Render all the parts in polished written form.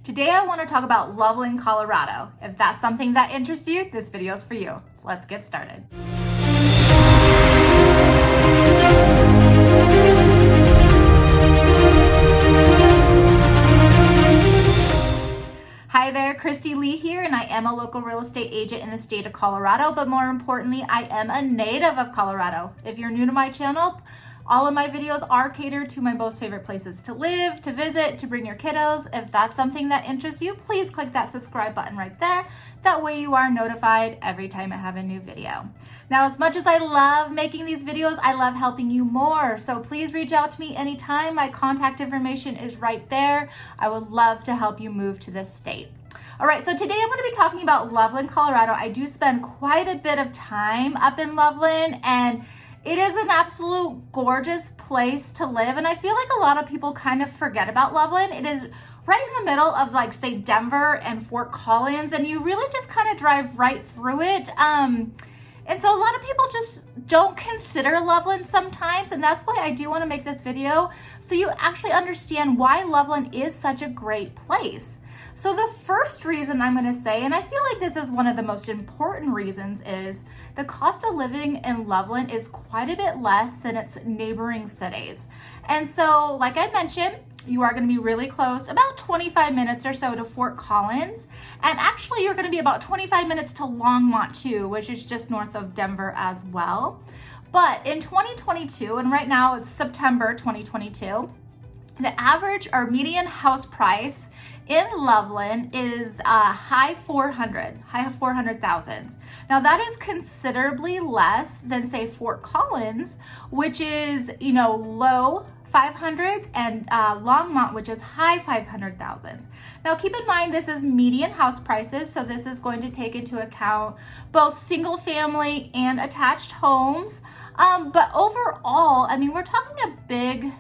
Today I want to talk about Loveland, Colorado. If that's something that interests you, this video is for you. Let's get started. Hi there, Christy Lee here, and I am a local real estate agent in the state of Colorado, but more importantly, I am a native of Colorado. If you're new to my channel, all of my videos are catered to my most favorite places to live, to visit, to bring your kiddos. If that's something that interests you, please click that subscribe button right there. That way you are notified every time I have a new video. Now, as much as I love making these videos, I love helping you more. So please reach out to me anytime. My contact information is right there. I would love to help you move to this state. All right, so today I'm going to be talking about Loveland, Colorado. I do spend quite a bit of time up in Loveland, and it is an absolute gorgeous place to live, and I feel like a lot of people kind of forget about Loveland. It is right in the middle of, like, say, Denver and Fort Collins, and you really just kind of drive right through it. And so a lot of people just don't consider Loveland sometimes, and that's why I do want to make this video so you actually understand why Loveland is such a great place. So the first reason I'm going to say, and I feel like this is one of the most important reasons, is the cost of living in Loveland is quite a bit less than its neighboring cities. And so, like I mentioned, you are going to be really close, about 25 minutes or so to Fort Collins. And actually, you're going to be about 25 minutes to Longmont too, which is just north of Denver as well. But in 2022, and right now it's September 2022, the average or median house price in Loveland is high 400,000s. Now that is considerably less than, say, Fort Collins, which is, low 500s, and Longmont, which is high 500,000s. Now keep in mind, this is median house prices, so this is going to take into account both single family and attached homes. But overall, I mean, we're talking a big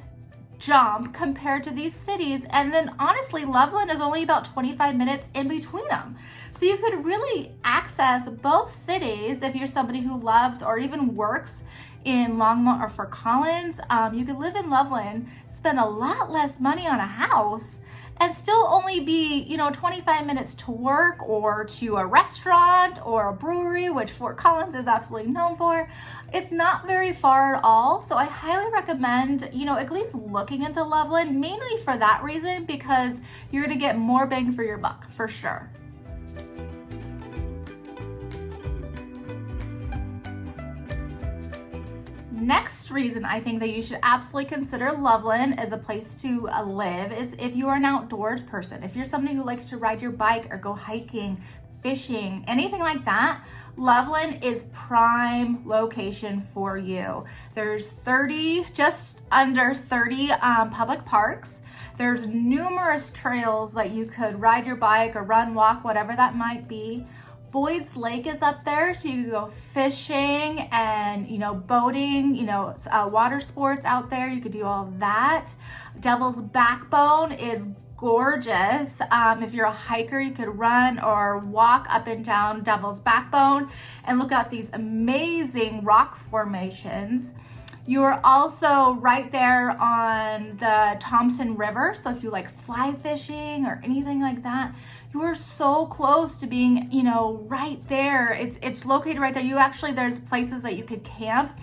jump compared to these cities, and then honestly Loveland is only about 25 minutes in between them, so you could really access both cities. If you're somebody who loves or even works in Longmont or Fort Collins, you could live in Loveland, spend a lot less money on a house, and still only be 25 minutes to work or to a restaurant or a brewery, which Fort Collins is absolutely known for. It's not very far at all, so I highly recommend at least looking into Loveland, mainly for that reason, because you're going to get more bang for your buck for sure. Next reason I think that you should absolutely consider Loveland as a place to live is if you are an outdoors person. If you're somebody who likes to ride your bike or go hiking, fishing, anything like that, Loveland is prime location for you. There's just under 30 public parks. There's numerous trails that you could ride your bike or run, walk, whatever that might be. Boyd's Lake is up there, so you can go fishing and, boating, water sports out there. You could do all of that. Devil's Backbone is gorgeous. If you're a hiker, you could run or walk up and down Devil's Backbone and look at these amazing rock formations. You are also right there on the Thompson River, so if you like fly fishing or anything like that, you are so close to being, right there. It's located right there. There's places that you could camp,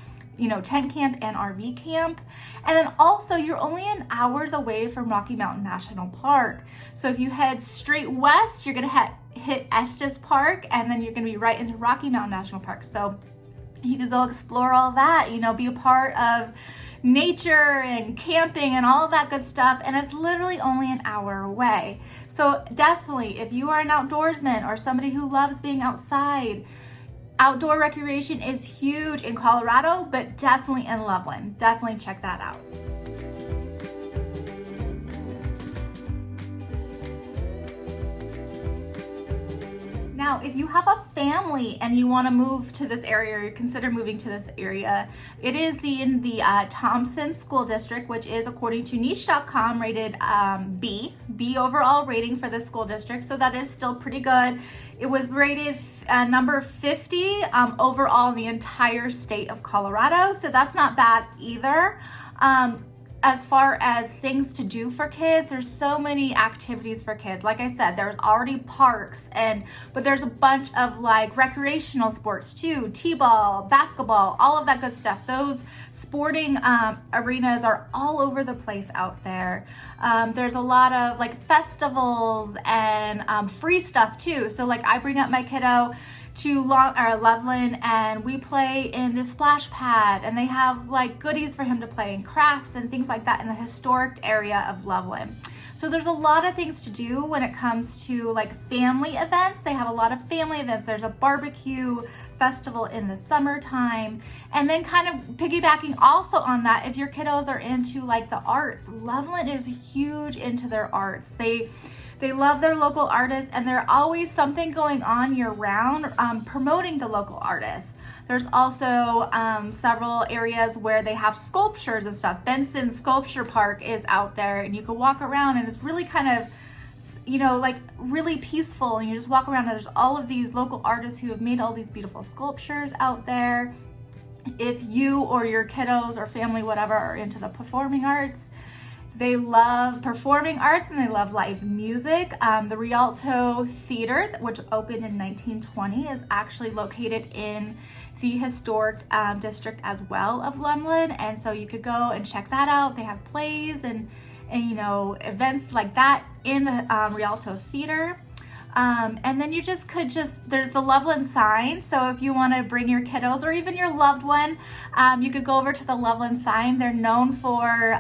tent camp and RV camp. And then also you're only an hours away from Rocky Mountain National Park. So if you head straight west, you're gonna hit Estes Park, and then you're gonna be right into Rocky Mountain National Park. So you could go explore all that, be a part of nature and camping and all of that good stuff, and it's literally only an hour away. So definitely, if you are an outdoorsman or somebody who loves being outside, outdoor recreation is huge in Colorado, but definitely in Loveland. Definitely check that out. Now, if you have a family and you want to move to this area, or you consider moving to this area, it is in the Thompson School District, which is, according to niche.com, rated B overall rating for the school district. So that is still pretty good. It was rated number 50 overall in the entire state of Colorado. So that's not bad either. as far as things to do for kids, there's so many activities for kids. Like I said, there's already parks, but there's a bunch of like recreational sports too, t-ball, basketball, all of that good stuff. Those sporting arenas are all over the place out there. There's a lot of like festivals and free stuff too. So like I bring up my kiddo to Loveland, and we play in the splash pad, and they have like goodies for him to play and crafts and things like that in the historic area of Loveland. So there's a lot of things to do when it comes to like family events. They have a lot of family events. There's a barbecue festival in the summertime. And then kind of piggybacking also on that, if your kiddos are into like the arts, Loveland is huge into their arts. They love their local artists, and there's always something going on year round promoting the local artists. There's also several areas where they have sculptures and stuff. Benson Sculpture Park is out there, and you can walk around, and it's really kind of, you know, like really peaceful, and you just walk around and there's all of these local artists who have made all these beautiful sculptures out there. If you or your kiddos or family, whatever, are into the performing arts, they love performing arts and they love live music. The Rialto Theater, which opened in 1920, is actually located in the historic district as well of Loveland, and so you could go and check that out. They have plays and you know, events like that in the Rialto Theater. And then you there's the Loveland sign. So if you want to bring your kiddos or even your loved one, you could go over to the Loveland sign. They're known for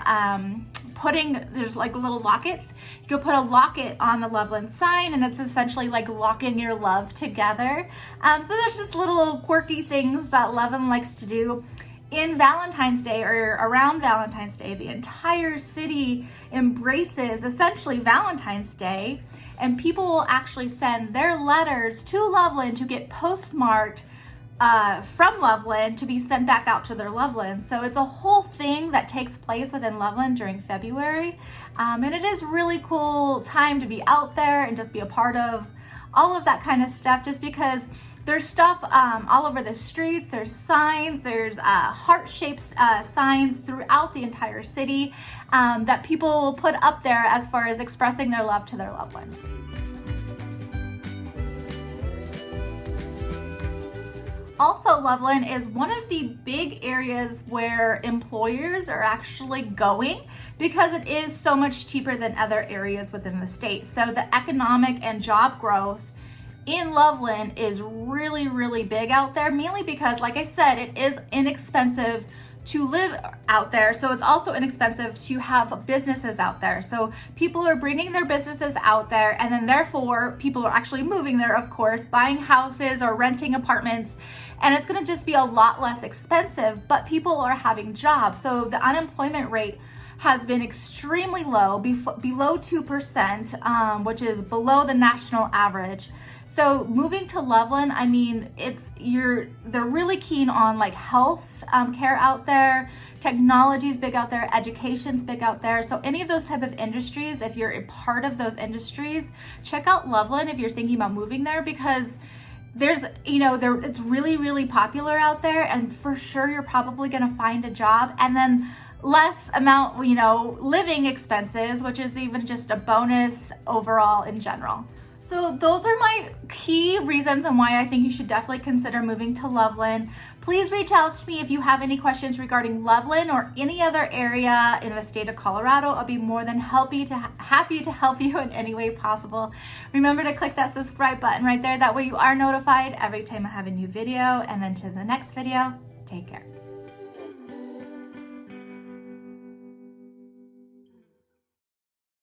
there's like little lockets. You could put a locket on the Loveland sign, and it's essentially like locking your love together. So there's just little quirky things that Loveland likes to do. In Valentine's Day or around Valentine's Day, the entire city embraces essentially Valentine's Day, and people will actually send their letters to Loveland to get postmarked from Loveland to be sent back out to their Loveland. So it's a whole thing that takes place within Loveland during February. And it is really cool time to be out there and just be a part of all of that kind of stuff, just because there's stuff all over the streets. There's signs, there's heart-shaped signs throughout the entire city that people will put up there as far as expressing their love to their loved ones. Also, Loveland is one of the big areas where employers are actually going because it is so much cheaper than other areas within the state. So the economic and job growth in Loveland is really, really big out there, mainly because, like I said, it is inexpensive to live out there. So it's also inexpensive to have businesses out there. So people are bringing their businesses out there, and then therefore people are actually moving there, of course, buying houses or renting apartments, and it's gonna just be a lot less expensive, but people are having jobs. So the unemployment rate has been extremely low, below 2%, which is below the national average. So moving to Loveland, I mean, they're really keen on like health care out there. Technology's big out there, education's big out there. So any of those type of industries, if you're a part of those industries, check out Loveland if you're thinking about moving there, because it's really, really popular out there, and for sure you're probably gonna find a job, and then less amount, living expenses, which is even just a bonus overall in general. So those are my key reasons on why I think you should definitely consider moving to Loveland. Please reach out to me if you have any questions regarding Loveland or any other area in the state of Colorado. I'll be more than happy to help you in any way possible. Remember to click that subscribe button right there. That way you are notified every time I have a new video. And then to the next video, take care.